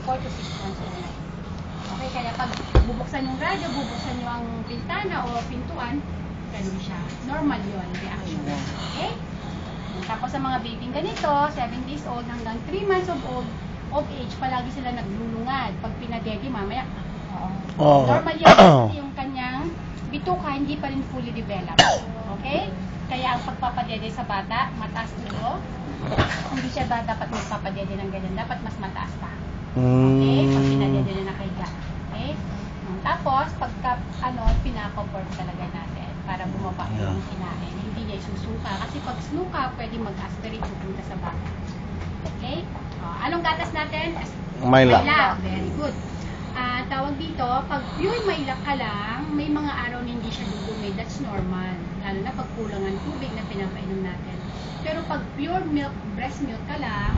4 to 6 months old. Okay, kaya pag bubuksan yung radyo, bubuksan nyo ang pintana o pintuan, ganun siya. Normal yun, reaction. Okay? Tapos sa mga baby ganito, 7 days old hanggang 3 months of age, palagi sila naglulungad. Pag pinadede, mamaya, normal yan kasi yung kanyang bituka hindi pa rin fully developed. Okay? Kaya ang pagpapadede sa bata, mataas ulo. Hindi siya dapat magpapadede ng ganyan. Dapat mas mataas pa. Okay? Pag pinadede na nakahiga. Okay? Tapos, pagka, pinapaport talaga natin para bumaba yung kinain. Hindi niya isusuka. Kasi pag suka, pwede mag-aspirate pupunta sa bata. Okay? Anong gatas natin? Maila. Very good. Tawag dito, pag pure maila ka lang, may mga araw na hindi siya dudumi. That's normal. Lalo na pag kulang ang tubig na pinapainom natin. Pero pag pure milk, breast milk ka lang,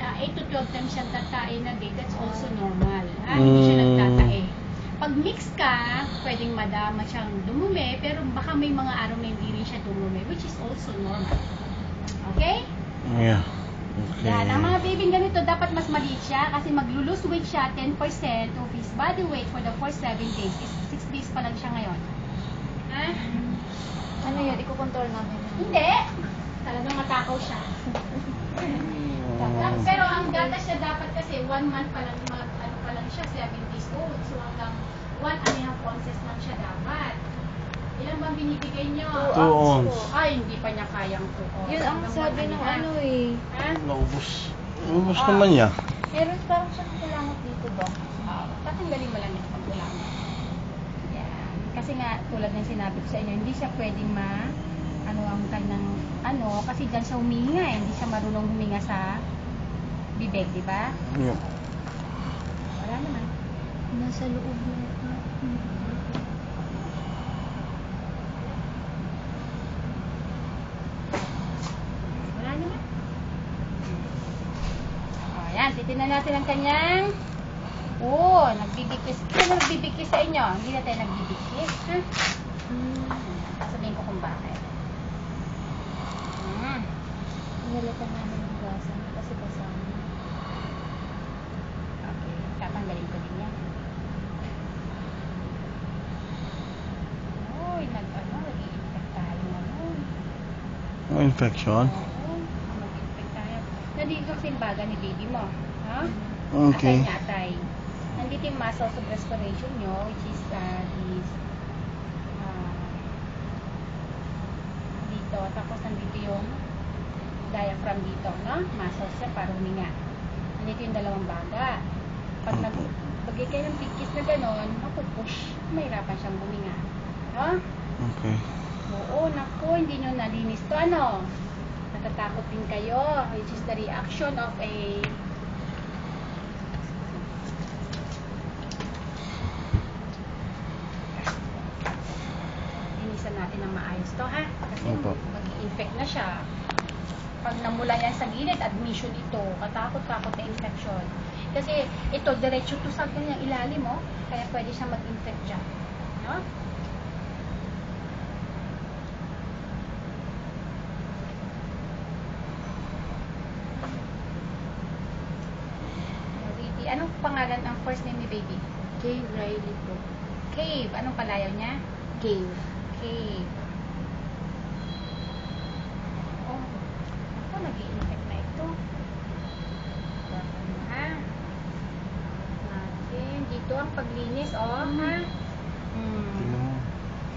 8 to 12 times siyang tatain na day, that's also normal. Hindi siya nagtatae. Pag mix ka, pwedeng madama siyang dumumi, pero baka may mga araw na hindi rin siya dumumi, which is also normal. Okay? Yeah. Okay. Yan, ang mga baby ganito, dapat mas maliit siya kasi maglo-lose weight siya 10% of his body weight for the first 7 days. 6 days pa lang siya ngayon. Ha? Ano yun? Iko-control namin. Hindi. Talagang matakaw siya. Pero ang gatas siya dapat kasi 1 month pa lang, pa lang siya, 7 days old. So hanggang 1.5 ounces lang siya dapat. Ilan bang binibigay nyo? 2 ounce. Ay, hindi pa niya kayang 2 ounce. Yun ang sabi ng ano eh. Ha? Naubos. Naubos naman niya. Meron parang siyang kulangot dito ba? Tatanggalin mo lang yung pagkulangot. Yan. Kasi nga, tulad ng sinabi ko sa inyo, hindi siya pwedeng ang kanyang, kasi dyan siya huminga eh. Hindi siya marunong huminga sa bibig, di ba? Yeah. Wala naman. Nasa loob na. Ayan, titignan natin ang kanyang nagbibigkis. Sino nagbibigkis sa inyo? Hindi na tayo nagbibigkis. Ha? Sabihin ko kung bakit. Nalatan namin ng gasa kasi kasama. Okay, tatanggalin ko din yan. Uy, nag-i-infect tayo ngayon. Infection? Mag-infect tayo. Nandito kasi yung baga ni baby mo. Ha? Okay. Atay. Nandito yung muscles of respiration nyo, which is this dito. Tapos nandito yung diaphragm dito, no? Muscles siya para huminga. Nandito yung dalawang baga. Pag nagbagay kayo ng bigkis na gano'n, mapupush. Mahirapan siyang huminga. No? Okay. Oo, naku, hindi nyo nalinis to, natatakot din kayo, which is the reaction of a linisan natin ng maayos to, ha? Kasi mag-i-infect na siya. Pag namula yan sa gilid, admission ito, katakot-takot na infection. Kasi ito, diretso to sa kanyang ilalim, kaya pwede siya mag-infect dyan. No? Anong pangalan ang first name ni baby? Cave Riley po. Cave. Anong palayaw niya? Cave. Cave. Ako, nag-i-infect na ito. Ha? Natin. Dito ang paglinis, ha?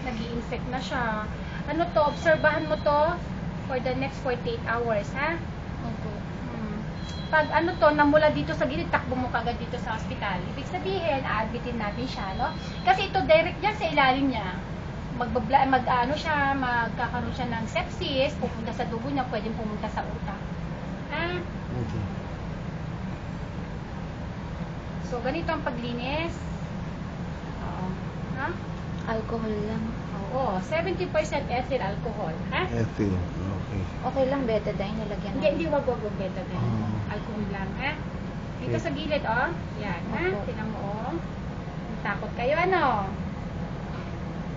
Nag-i-infect na siya. Ano to? Obserbahan mo to for the next 48 hours, ha? Pag namula dito sa gilid, takbo mo kagad dito sa hospital. Ibig sabihin, a-admitin natin siya, no? Kasi ito direct yan sa ilalim niya. Magkakaroon siya ng sepsis, pupunta sa dugo niya, pwedeng pumunta sa utak. Ha? Okay. So, ganito ang paglinis. Ha? Alcohol lang. Oo, 70% ethyl alcohol. Ha? Ethyl. Okay. Okay lang, betadine nilagyan Hindi, wag betadine. Alcohol lang, ha? Dito sa gilid, Yan, ha? Tingnan mo, Takot kayo, ano?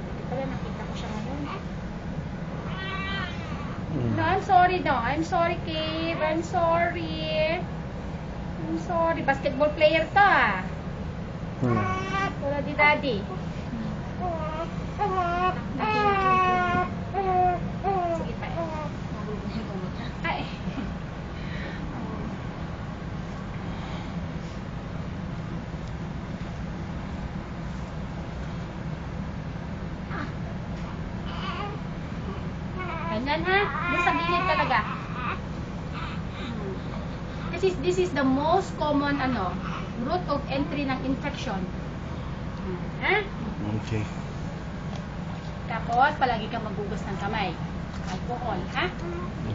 Hindi pala, nakita ko siya ngayon. No, I'm sorry, no. I'm sorry, Cave. I'm sorry. I'm sorry, basketball player to ah. Hmm. Wala di daddy. Sige pa eh. Ay. Ganyan ha? Doon sa gilid talaga. Kasi this is the most common route of entry ng infection. Ha? Okay. Tapos, palagi kang magugas ng kamay. Alcohol, ha?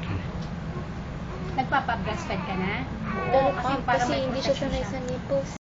Okay. Nagpapa-breastfeed ka na? Pero Kasi para kasi may hindi siya protection sanay sa nipples.